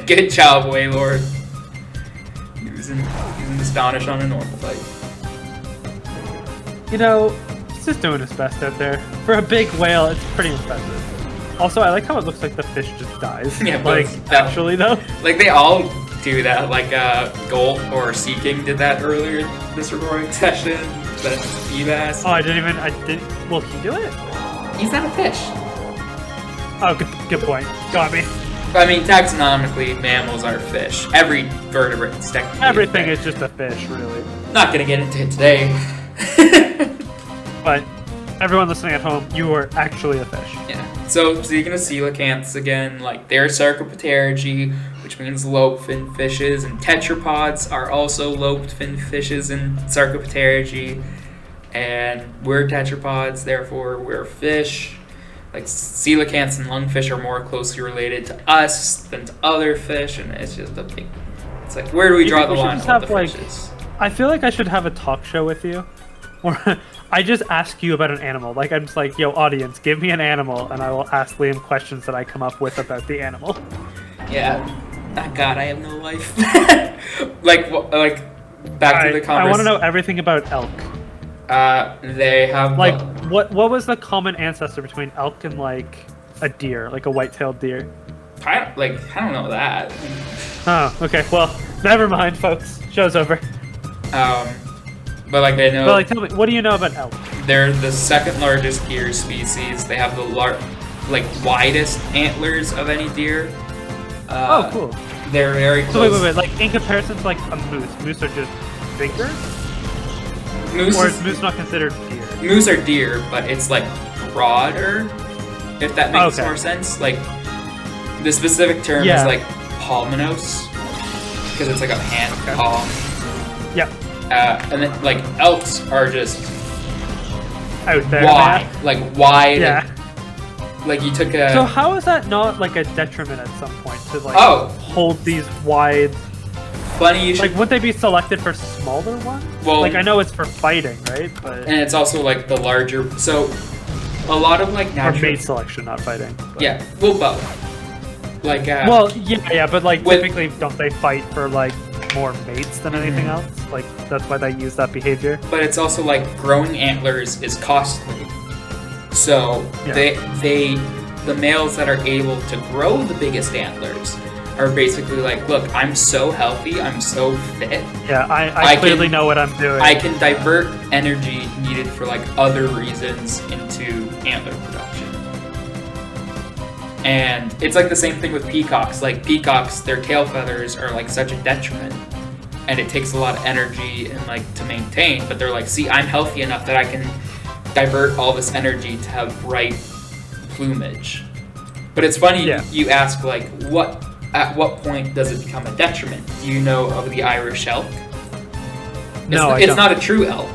Good job, Waylord. Using Astonish on a normal type. You know, it's just doing its best out there. For a big whale, it's pretty impressive. Also, I like how it looks like the fish just dies. Yeah, like, actually, though. Like, they all do that. Like, Gold or Sea King did that earlier this recording session. But Feebas. Oh, I didn't. Will he do it? He's not a fish. Oh, good point. Got me. I mean, taxonomically, mammals are fish. Every vertebrate is technically everything is just a fish, really. Not gonna get into it today. But everyone listening at home, you are actually a fish. Yeah. So speaking of coelacanths again, like they're sarcopterygii, which means lobed fin fishes, and tetrapods are also lobed fin fishes and sarcopterygii. And we're tetrapods, therefore we're fish. Like coelacanths and lungfish are more closely related to us than to other fish, and it's just a big. It's like, where do we draw the line on the fishes? I feel like I should have a talk show with you, where I just ask you about an animal. Like, I'm just like, yo, audience, give me an animal, and I will ask Liam questions that I come up with about the animal. Yeah. Oh, God, I have no life. like back to the conversation. I want to know everything about elk. They have like what was the common ancestor between elk and like a deer, like a white-tailed deer? I don't know that. Oh, okay. Well, never mind, folks. Show's over. But like I know. But like, tell me, what do you know about elk? They're the second largest deer species. They have the widest antlers of any deer. Oh, cool. They're very close. So wait. Like in comparison to like a moose, moose are just bigger. Or is moose not considered deer? Moose are deer, but it's like broader. If that makes more sense. Like the specific term is like palmanos, because it's like a hand palm. Yep. And then like elks are just out there, wide, like wide. Yeah. Like you took a. So how is that not like a detriment at some point to like hold these wide? Funny you should. Like, would they be selected for smaller ones? Well, like I know it's for fighting, right? But and it's also like the larger. So a lot of like natural. Or mate selection, not fighting. But. Yeah. Well, both. Like. Well, yeah, but like typically, don't they fight for like more mates than anything else? Like that's why they use that behavior. But it's also like growing antlers is costly. So the males that are able to grow the biggest antlers are basically like, look, I'm so healthy, I'm so fit. Yeah, I clearly know what I'm doing. I can divert energy needed for like other reasons into antler production. And it's like the same thing with peacocks. Like peacocks, their tail feathers are like such a detriment. And it takes a lot of energy and like to maintain. But they're like, see, I'm healthy enough that I can divert all this energy to have bright plumage. But it's funny you ask like at what point does it become a detriment? Do you know of the Irish elk? It's not a true elk,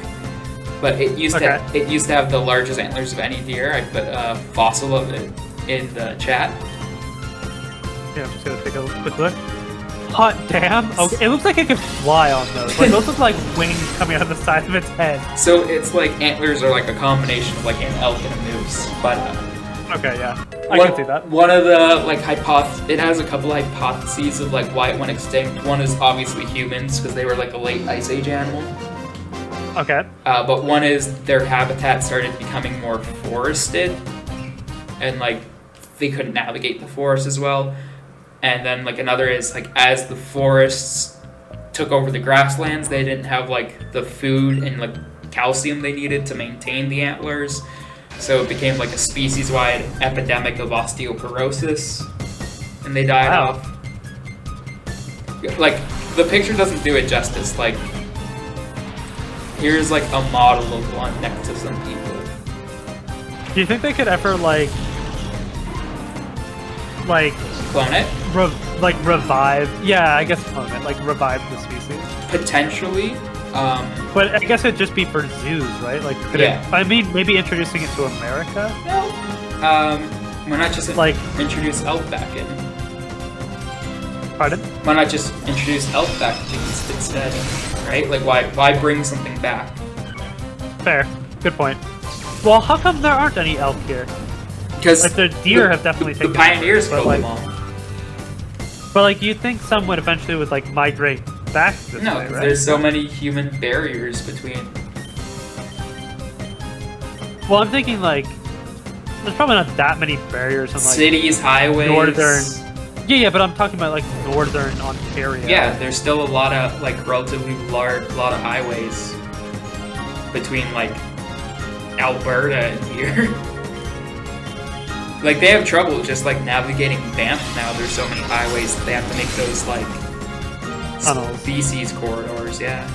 but it used to have the largest antlers of any deer. I put a fossil of it in the chat. Yeah, I'm just gonna take a quick look. Hot damn! Okay, it looks like it could fly on those. Like those look like wings coming out of the side of its head. So it's like antlers are like a combination of like an elk and a moose, but. Okay, yeah. I can see that. One of the like it has a couple hypotheses of like why it went extinct. One is obviously humans because they were like a late ice age animal. Okay. But one is their habitat started becoming more forested, and like they couldn't navigate the forest as well. And then like another is like as the forests took over the grasslands, they didn't have like the food and like calcium they needed to maintain the antlers. So it became like a species-wide epidemic of osteoporosis, and they died off. Like, the picture doesn't do it justice. Like, here's like a model of one next to some people. Do you think they could ever like clone it? Revive? Yeah, I guess clone it. Like revive the species. Potentially. But I guess it'd just be for zoos, right? Like, I mean, maybe introducing it to America. No. Why not just introduce elk back in? Pardon? Why not just introduce elk back instead? Right? Like, why bring something back? Fair. Good point. Well, how come there aren't any elk here? Because like the deer have definitely taken the pioneers killed them all. But like, you'd think some would eventually like migrate back this No, way, 'cause right? there's so many human barriers between. Well, I'm thinking like there's probably not that many barriers in like Cities, highways. northern. Yeah, but I'm talking about like northern Ontario. Yeah, there's still a lot of like relatively large, lot of highways between like Alberta and here. Like they have trouble just like navigating Banff now. There's so many highways that they have to make those like Tunnels. species corridors. Yeah.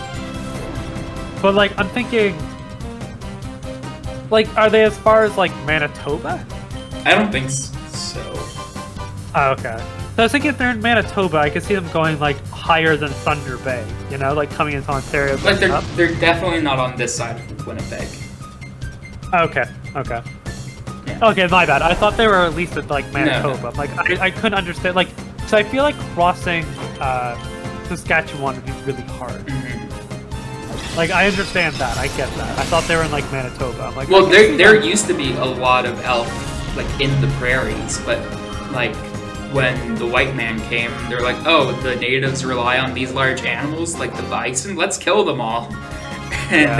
But like, I'm thinking, like, are they as far as like Manitoba? I don't think so. Oh, okay. So I was thinking if they're in Manitoba, I could see them going like higher than Thunder Bay. You know, like coming into Ontario. Like going up. they're definitely not on this side of Winnipeg. Okay. Okay. Yeah. Okay, my bad. I thought they were at least at like Manitoba. No. Like I couldn't understand. Like, so I feel like crossing Saskatchewan would be really hard. Mhm. Like I understand that. I get that. I thought they were in like Manitoba. I'm like, Well, I can see there that. used to be a lot of elk like in the prairies, but like when the white man came, they're like, oh, the natives rely on these large animals like the bison. Let's kill them all. And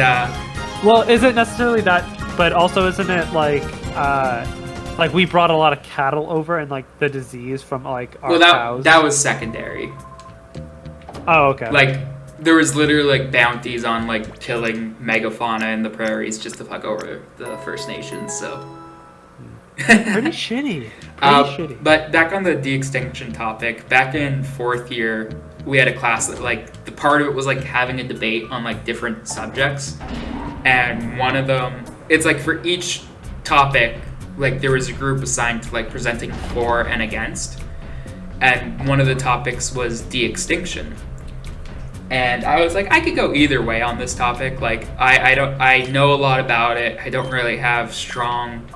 Well, isn't necessarily that, but also isn't it like we brought a lot of cattle over and like the disease from like our cows? that was secondary. Oh, okay. Like there was literally like bounties on like killing megafauna in the prairies just to fuck over the First Nations. So pretty shitty. Pretty shitty. But back on the de-extinction topic, back in 4th year, we had a class that like the part of it was like having a debate on like different subjects, and one of them, it's like for each topic, like there was a group assigned to like presenting for and against, and one of the topics was de-extinction. And I was like, I could go either way on this topic. Like I know a lot about it. I don't really have strong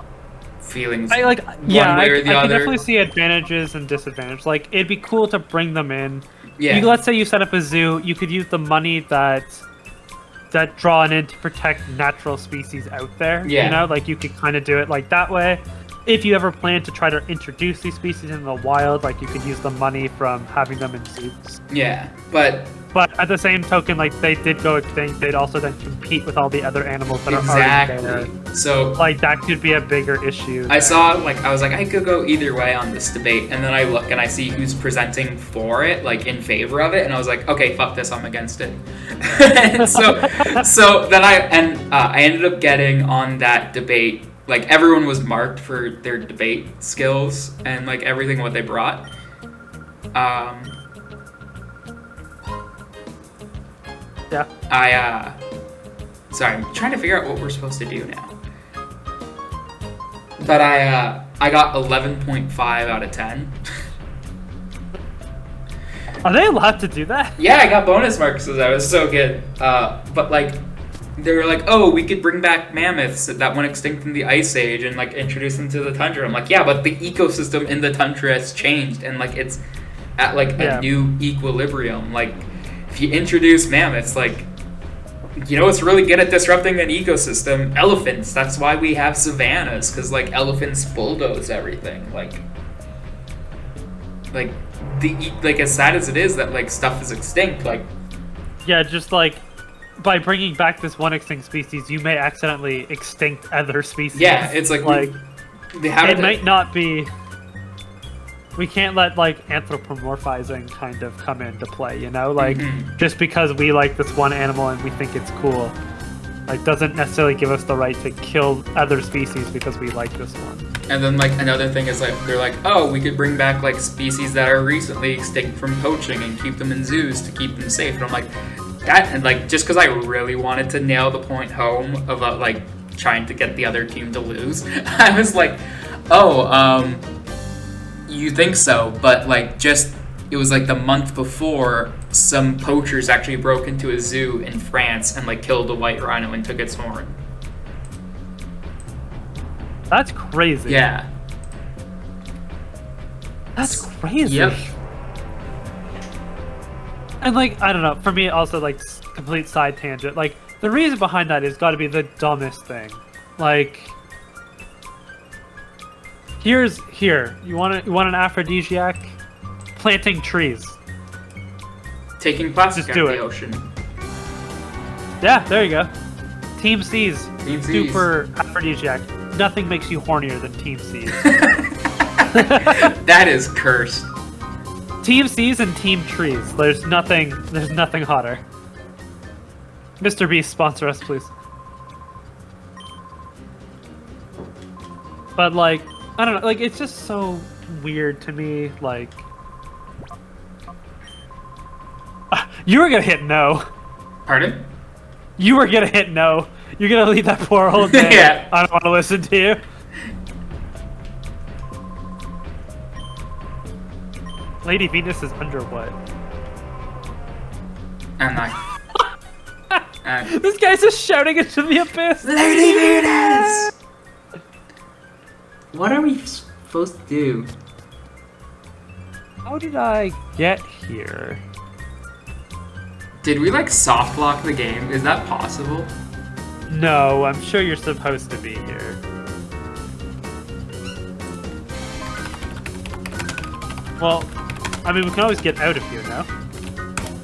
feelings I like, one yeah, way I or the can other. definitely see advantages and disadvantages. Like, it'd be cool to bring them in. Yeah. Let's say you set up a zoo, you could use the money that drawn in to protect natural species out there. Yeah. You know, like you could kind of do it like that way. If you ever plan to try to introduce these species in the wild, like you could use the money from having them in zoos. Yeah, but But at the same token, like they did go extinct, they'd also then compete with all the other animals that are already there. exactly. So Like that could be a bigger issue. I there. saw like I was like I could go either way on this debate, and then I look and I see who's presenting for it, like in favor of it, and I was like, okay, fuck this, I'm against it. And so then I ended up getting on that debate. Like everyone was marked for their debate skills and like everything what they brought. Yeah. Sorry, I'm trying to figure out what we're supposed to do now. But I got 11.5 out of 10. Are they allowed to do that? Yeah, I got bonus marks because I was so good. But like, they were like, oh, we could bring back mammoths that went extinct in the Ice Age and like introduce them to the tundra. I'm like, yeah, but the ecosystem in the tundra has changed and like it's at like a new equilibrium. Like, if you introduce mammoths, like, you know what's really good at disrupting an ecosystem? Elephants. That's why we have savannas, because like elephants bulldoze everything. Like as sad as it is that like stuff is extinct, like Yeah, just like by bringing back this one extinct species, you may accidentally extinct other species. yeah, it's like it might not be. We can't let like anthropomorphizing kind of come into play, you know? Like just because we like this one animal and we think it's cool, like doesn't necessarily give us the right to kill other species because we like this one. And then like another thing is like they're like, oh, we could bring back like species that are recently extinct from poaching and keep them in zoos to keep them safe. And I'm like, that, and like just because I really wanted to nail the point home about like trying to get the other team to lose, I was like, oh, you think so, but like just it was like the month before some poachers actually broke into a zoo in France and like killed a white rhino and took its horn. That's crazy. Yeah. That's crazy. Yep. And like, I don't know, for me also like complete side tangent, like the reason behind that has got to be the dumbest thing. Like, here, you want an aphrodisiac? planting trees. Taking plastic Just out of do the it. ocean. Yeah, there you go. Team C's. Team C's. Super aphrodisiac. Nothing makes you hornier than Team C's. That is cursed. Team C's and Team Trees. There's nothing hotter. Mr. Beast, sponsor us, please. But like, I don't know, like it's just so weird to me, like you were gonna hit no. Pardon? You were gonna hit no. You're gonna leave that poor old man. Yeah. I don't want to listen to you. Lady Venus is under what? I'm not. This guy's just shouting into the abyss. Lady Venus! What are we supposed to do? How did I get here? Did we like soft lock the game? Is that possible? No, I'm sure you're supposed to be here. Well, I mean, we can always get out of here now.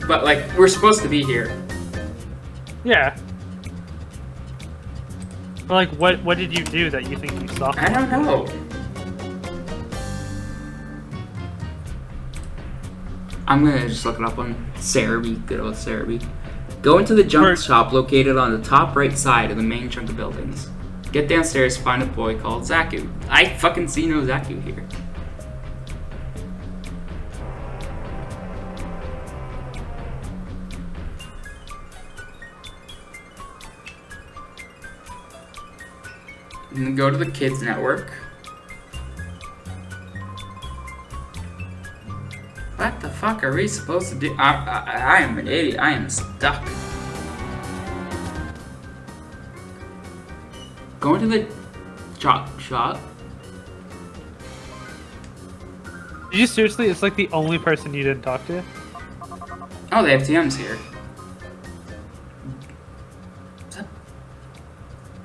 But like, we're supposed to be here. Yeah. But like, what did you do that you think you saw? I don't know. I'm gonna just look it up on Cerebi, good old Cerebi. Go into the junk shop located on the top right side of the main chunk of buildings. Get downstairs, find a boy called Zaku. I fucking see no Zaku here. And then go to the kids network. What the fuck are we supposed to do? I am an idiot. I am stuck. Go into the shop. Did you seriously? It's like the only person you didn't talk to? Oh, they have TMs here.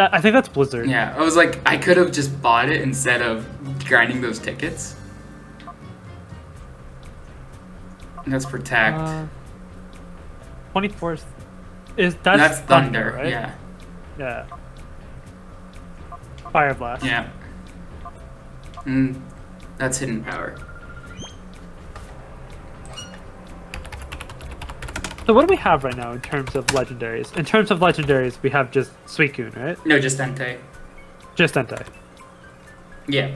I think that's Blizzard. Yeah, I was like, I could have just bought it instead of grinding those tickets. Let's protect. 24th is That's Thunder, right? yeah. Yeah. Fire Blast. Yeah. That's Hidden Power. So what do we have right now in terms of legendaries? In terms of legendaries, we have just Suicune, right? No, just Entei. Just Entei. Yeah.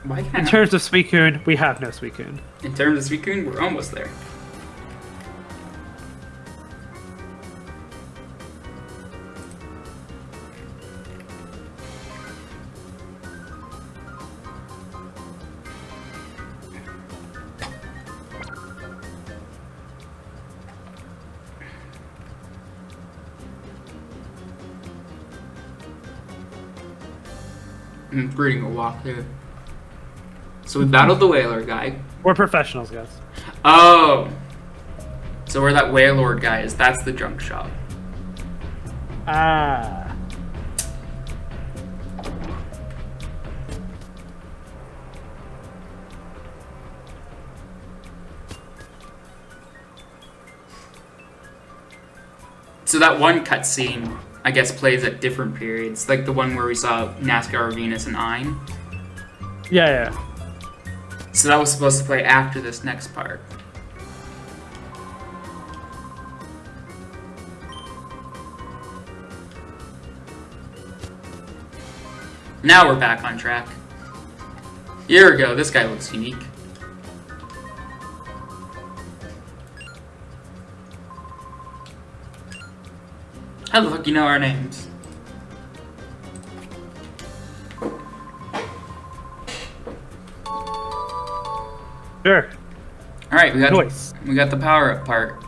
Why can't In terms of Suicune, we have no Suicune. In terms of Suicune, we're almost there. I'm breeding a walk there. So we battled the Whaler guy. We're professionals, guys. Oh! So where that Wailord guy is, that's the junk shop. Ah. So that one cutscene, I guess, plays at different periods. Like the one where we saw NASCAR Venus and Ein. Yeah. So that was supposed to play after this next part. Now we're back on track. Here we go, this guy looks unique. How the fuck you know our names? Sure. Alright, we got the power up part.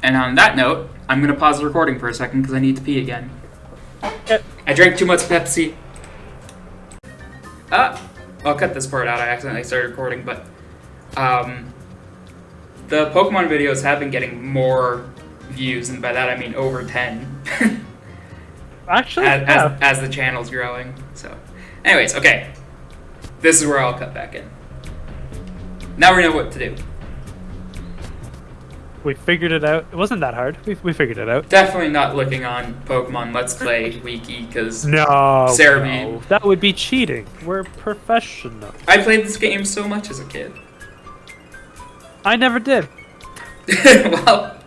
And on that note, I'm gonna pause the recording for a second because I need to pee again. Yep. I drank too much Pepsi. I'll cut this part out. I accidentally started recording, but the Pokemon videos have been getting more views, and by that I mean over 10. Actually, as the channel's growing. So, anyways, okay. This is where I'll cut back in. Now we know what to do. We figured it out. It wasn't that hard. We figured it out. Definitely not looking on Pokemon Let's Play Wiki because no, that would be cheating. We're professional. I played this game so much as a kid. I never did. Well,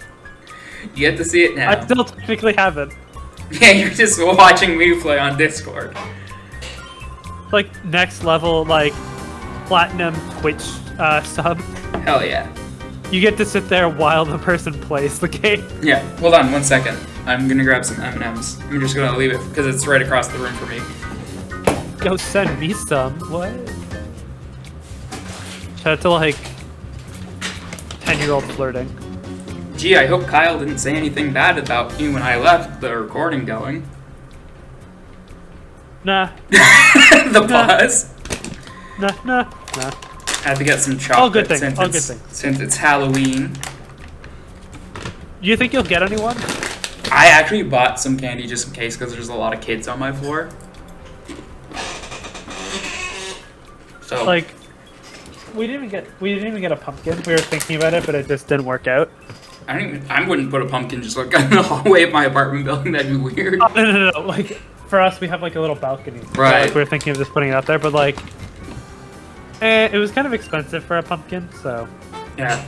you get to see it now. I still technically haven't. Yeah, you're just watching me play on Discord. Like next level, like platinum Twitch sub. Hell yeah. You get to sit there while the person plays the game. Yeah, hold on 1 second. I'm gonna grab some M&Ms. I'm just gonna leave it because it's right across the room for me. Go send me some. What? Shout out to like 10-year-old flirting. Gee, I hope Kyle didn't say anything bad about me when I left the recording going. Nah. The pause. Nah. Had to get some chocolate. All good thing. Since it's Halloween. Do you think you'll get anyone? I actually bought some candy just in case because there's a lot of kids on my floor. So like, we didn't even get a pumpkin. We were thinking about it, but it just didn't work out. I wouldn't put a pumpkin just like in the hallway of my apartment building. That'd be weird. Oh, no. Like for us, we have like a little balcony. Right. So, like, we were thinking of just putting it out there, but like. It was kind of expensive for a pumpkin, so... Yeah.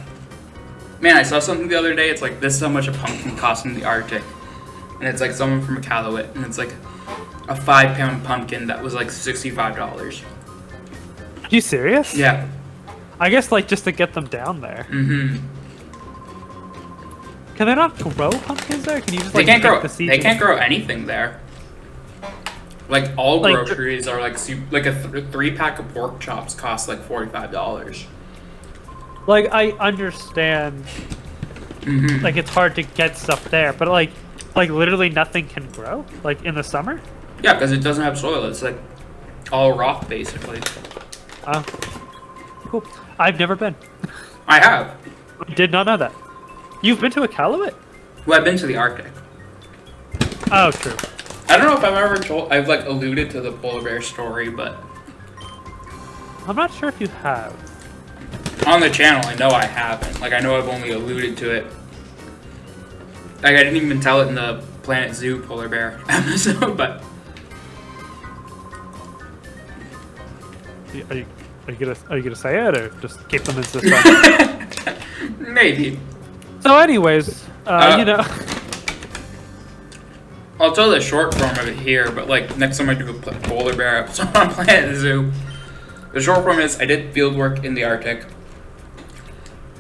Man, I saw something the other day, it's like, this is how much a pumpkin costs in the Arctic. And it's like someone from Iqaluit, and it's like a 5-pound pumpkin that was like $65. Are you serious? Yeah. I guess like just to get them down there. Mm-hmm. Can they not grow pumpkins there? Can you just like they can't seeds? They can't grow anything there. Like all like, groceries are like a 3-pack of pork chops costs like $45. Like I understand, Mm-hmm. like it's hard to get stuff there, but like literally nothing can grow like in the summer. Yeah, because it doesn't have soil. It's like all rock basically. Cool. I've never been. I have. I did not know that. You've been to Iqaluit? Well, I've been to the Arctic. Oh, true. I don't know if I've ever told. I've like alluded to the polar bear story, but I'm not sure if you have. on the channel, I know I haven't. Like I know I've only alluded to it. Like I didn't even tell it in the Planet Zoo polar bear episode, but Are you gonna say it or just keep them in suspense? maybe. So, anyways, you know. I'll tell the short form of it here, but like next time I do a polar bear episode on Planet Zoo, the short form is I did field work in the Arctic.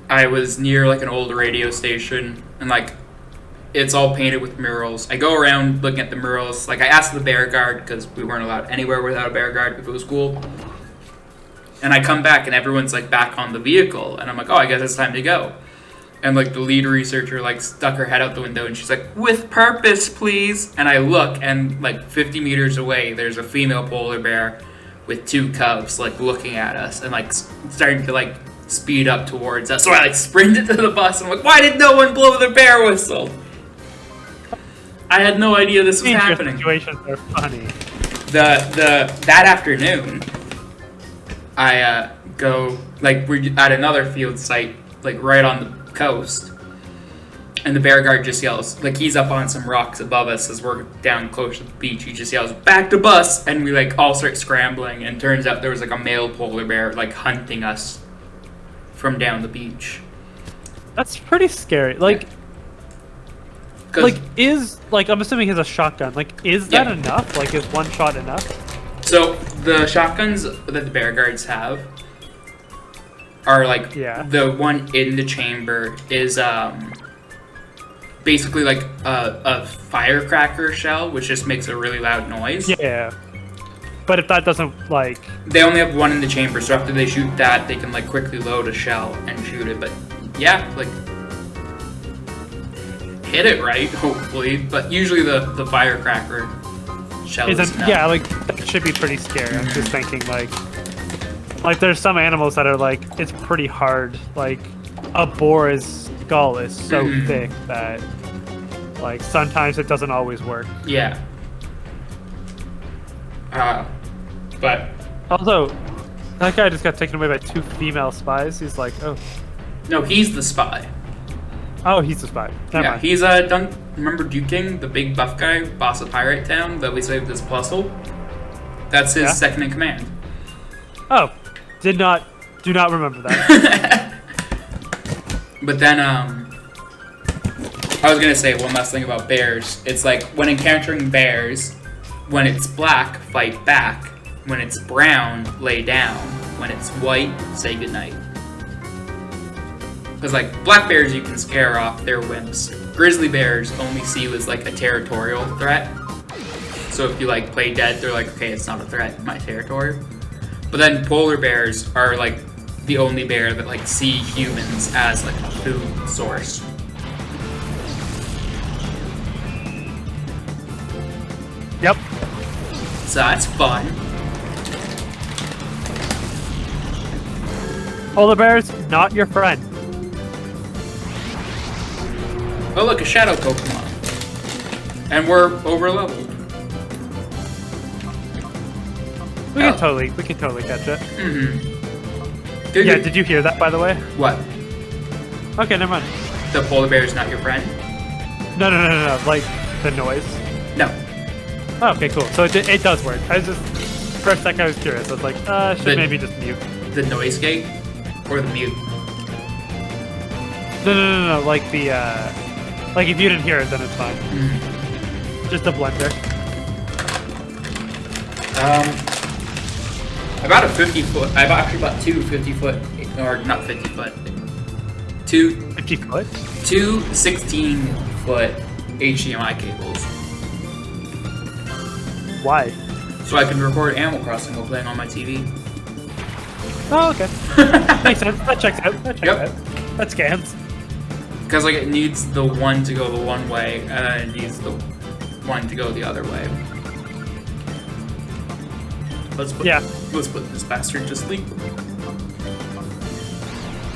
I was near like an old radio station, and like it's all painted with murals. I go around looking at the murals. Like I asked the bear guard because we weren't allowed anywhere without a bear guard if it was cool. And I come back and everyone's like back on the vehicle, and I'm like, oh, I guess it's time to go. And like the lead researcher like stuck her head out the window and she's like, with purpose, please. And I look, and like 50 meters away, there's a female polar bear with 2 cubs like looking at us and like starting to like speed up towards us. So I like sprinted to the bus and I'm like, why did no one blow the bear whistle? I had no idea this was happening. Situations are funny. That afternoon, I go like we're at another field site like right on the coast, and the bear guard just yells, like he's up on some rocks above us as we're down close to the beach. He just yells, back to bus, and we like all start scrambling, and turns out there was like a male polar bear like hunting us from down the beach. That's pretty scary. Like is like I'm assuming he has a shotgun. Like is that enough? Like is one shot enough? So the shotguns that the bear guards have are like the one in the chamber is basically like a firecracker shell, which just makes a really loud noise. Yeah. But if that doesn't like... They only have one in the chamber, so after they shoot that, they can like quickly load a shell and shoot it. But yeah, like hit it right, hopefully. But usually the firecracker shell is enough. Yeah, like that should be pretty scary. I'm just thinking like there's some animals that are like it's pretty hard. Like a boar's skull is so thick that like sometimes it doesn't always work. Yeah. But Also, that guy just got taken away by 2 female spies. He's like, oh. no, he's the spy. Oh, he's the spy. Never mind. He's remember Duke King, the big buff guy, boss of Pirate Town that we saved this puzzle? That's his second in command. Oh, do not remember that. But then, I was gonna say one last thing about bears. It's like, when encountering bears, when it's black, fight back. When it's brown, lay down. When it's white, say goodnight. Because, like, black bears you can scare off, they're wimps. Grizzly bears only see you as, like, a territorial threat. So if you, like, play dead, they're like, okay, it's not a threat in my territory. But then polar bears are, like, the only bear that, like, see humans as, like, a food source. Yep. So that's fun. Polar bears, not your friend. Oh look, a shadow Pokemon. And we're over leveled. We can totally catch it. Mm-hmm. Did you hear that, by the way? What? Okay, never mind. The polar bear is not your friend? No. Like, the noise. No. Oh, okay, cool. So it does work. I was just, for a second I was curious. I was like, should maybe just mute. The noise gate? Or the mute? No. Like the, like if you didn't hear it, then it's fine. Just a blender. I bought a 50-foot. I actually bought 2 50-foot, or not 50-foot. 2 50-foot? 2 16-foot HDMI cables. Why? So I can record Animal Crossing while playing on my TV. Oh, okay. Makes sense. That checks out. That scans. Because like it needs the one to go the one way, and then it needs the one to go the other way. Let's put this bastard to sleep.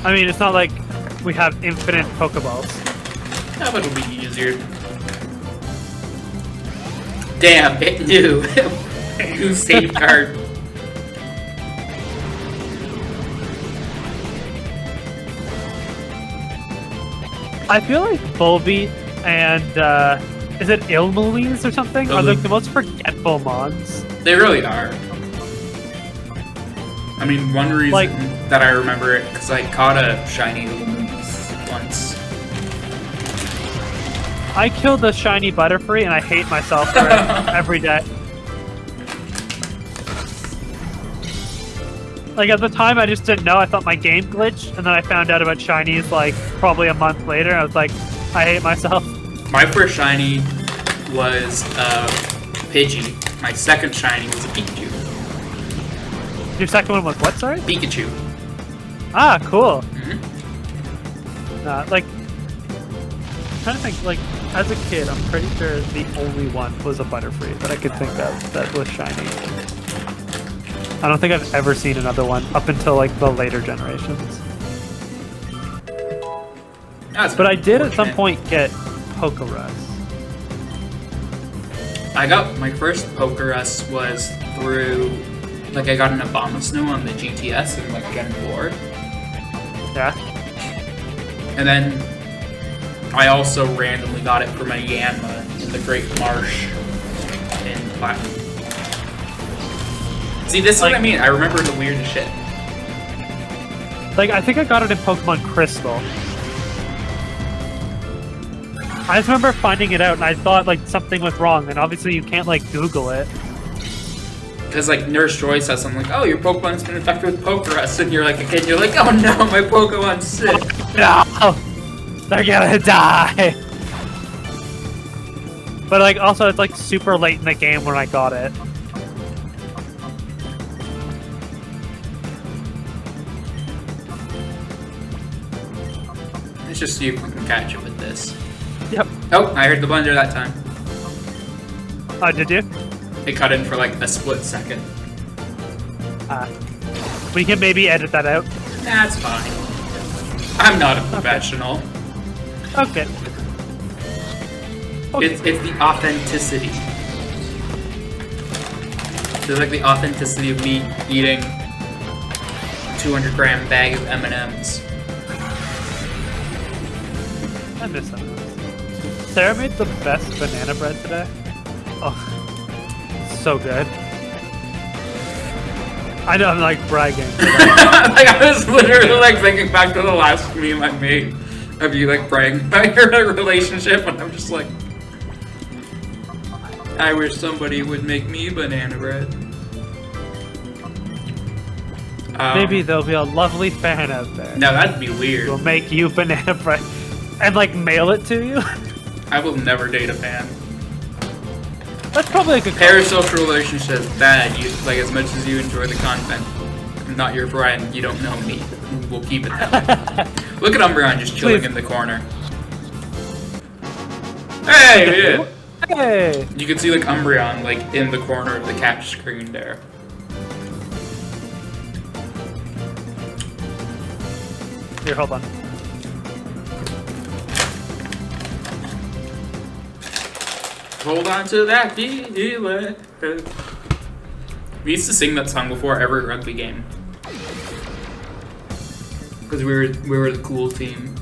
I mean, it's not like we have infinite Pokeballs. Yeah, but it'll be easier. Damn, it knew. New safeguard. I feel like Volbeat and, is it Ilmolines or something? Are like the most forgetful mons. They really are. I mean, one reason that I remember it, because I caught a shiny Ilmolines once. I killed a shiny Butterfree and I hate myself for it every day. Like, at the time, I just didn't know. I thought my game glitched, and then I found out about shinies, like, probably a month later. And I was like, I hate myself. My first shiny was a Pidgey. My second shiny was a Pikachu. Your second one was what, sorry? Pikachu. Ah, cool. Mm-hmm. Like, I'm trying to think, like, as a kid, I'm pretty sure the only one was a Butterfree that I could think of that was shiny. I don't think I've ever seen another one up until like the later generations. But I did at some point get Pokerus. I got my first Pokerus was through, like I got an Abomasnow on the GTS in like Gen 4. Yeah. And then I also randomly got it from a Yanma in the Great Marsh in Platinum. See, this is what I mean. I remember the weirdest shit. Like, I think I got it in Pokemon Crystal. I just remember finding it out, and I thought, like, something was wrong, and obviously you can't, like, Google it. Because, like, Nurse Joy says something like, oh, your Pokemon's been infected with Pokerus, and you're like a kid, you're like, oh no, my Pokemon's sick. No! They're gonna die! But, like, also, it's, like, super late in the game when I got it. Let's just see if we can catch it with this. Yep. Oh, I heard the blender that time. Oh, did you? It cut in for like a split second. We can maybe edit that out. That's fine. I'm not a professional. Okay. It's the authenticity. There's like the authenticity of me eating 200-gram bag of M&Ms. I miss M&Ms. Sarah made the best banana bread today. Oh, so good. I know I'm like bragging. Like I was literally like thinking back to the last meme I made of you like bragging about your relationship, and I'm just like, I wish somebody would make me banana bread. Maybe there'll be a lovely fan out there. No, that'd be weird. We'll make you banana bread and like mail it to you. I will never date a fan. That's probably a good parasocial relationship is bad. You like as much as you enjoy the content. I'm not your friend. You don't know me. We'll keep it that way. Look at Umbreon just chilling in the corner. Hey, yeah. Hey. You can see like Umbreon like in the corner of the catch screen there. Here, hold on. Hold on to that feeling. We used to sing that song before every rugby game. Because we were the cool team.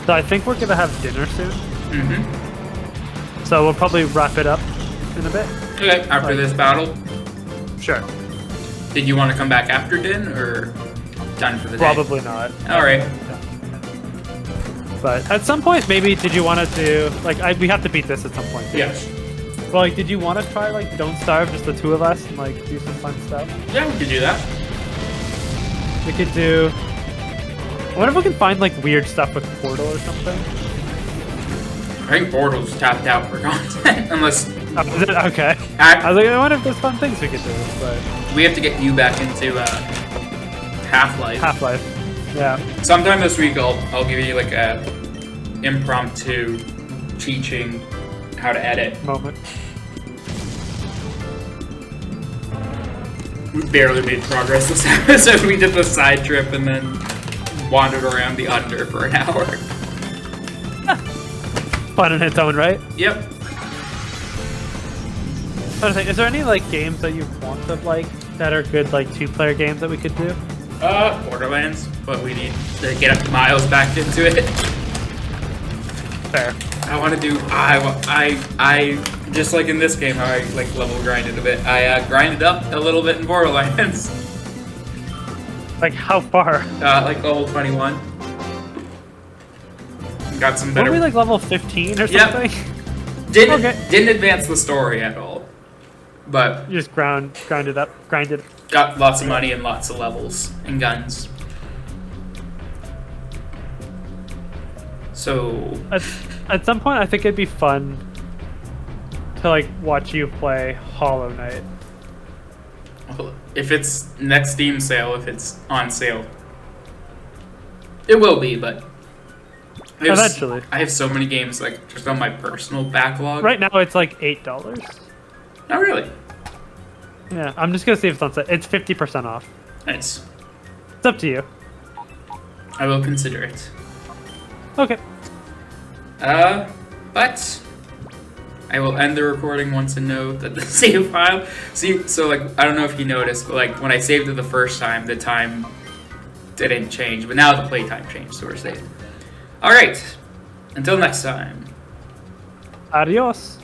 So I think we're gonna have dinner soon. Mm-hmm. So we'll probably wrap it up in a bit. Okay, after this battle. Sure. Did you want to come back after din or done for the day? Probably not. Alright. But at some point, maybe, did you want to do, like, we have to beat this at some point. Yes. Well, like, did you want to try, like, Don't Starve, just the two of us, and, like, do some fun stuff? Yeah, we could do that. We could do... I wonder if we can find, like, weird stuff with Portal or something. I think Portal's tapped out for content, unless... Oh, is it? Okay. I was like, I wonder if there's fun things we could do, but... We have to get you back into, Half-Life. Half-Life. Yeah. Sometime this week, I'll give you, like, a impromptu teaching how to edit. Moment. We barely made progress this episode. We did the side trip and then wandered around the under for an hour. Fun in its own right. Yep. Is there any like games that you want to like that are good like 2-player games that we could do? Borderlands, but we need to get Miles back into it. Fair. I want to do. I just like in this game how I like level grinded a bit. I grinded up a little bit in Borderlands. Like how far? Like level 21. Got some better. Were we like level 15 or something? Didn't advance the story at all. But you just grinded up. Got lots of money and lots of levels and guns. So at some point, I think it'd be fun to like watch you play Hollow Knight. If it's next Steam sale, if it's on sale, it will be. But eventually, I have so many games like just on my personal backlog. Right now, it's like $8. Oh, really? Yeah, I'm just gonna see if it's on sale. It's 50% off. Nice. It's up to you. I will consider it. Okay. But I will end the recording once I know that the save file. See, so like I don't know if you noticed, but like when I saved it the first time, the time didn't change, but now the playtime changed, so we're safe. All right. Until next time. Adios.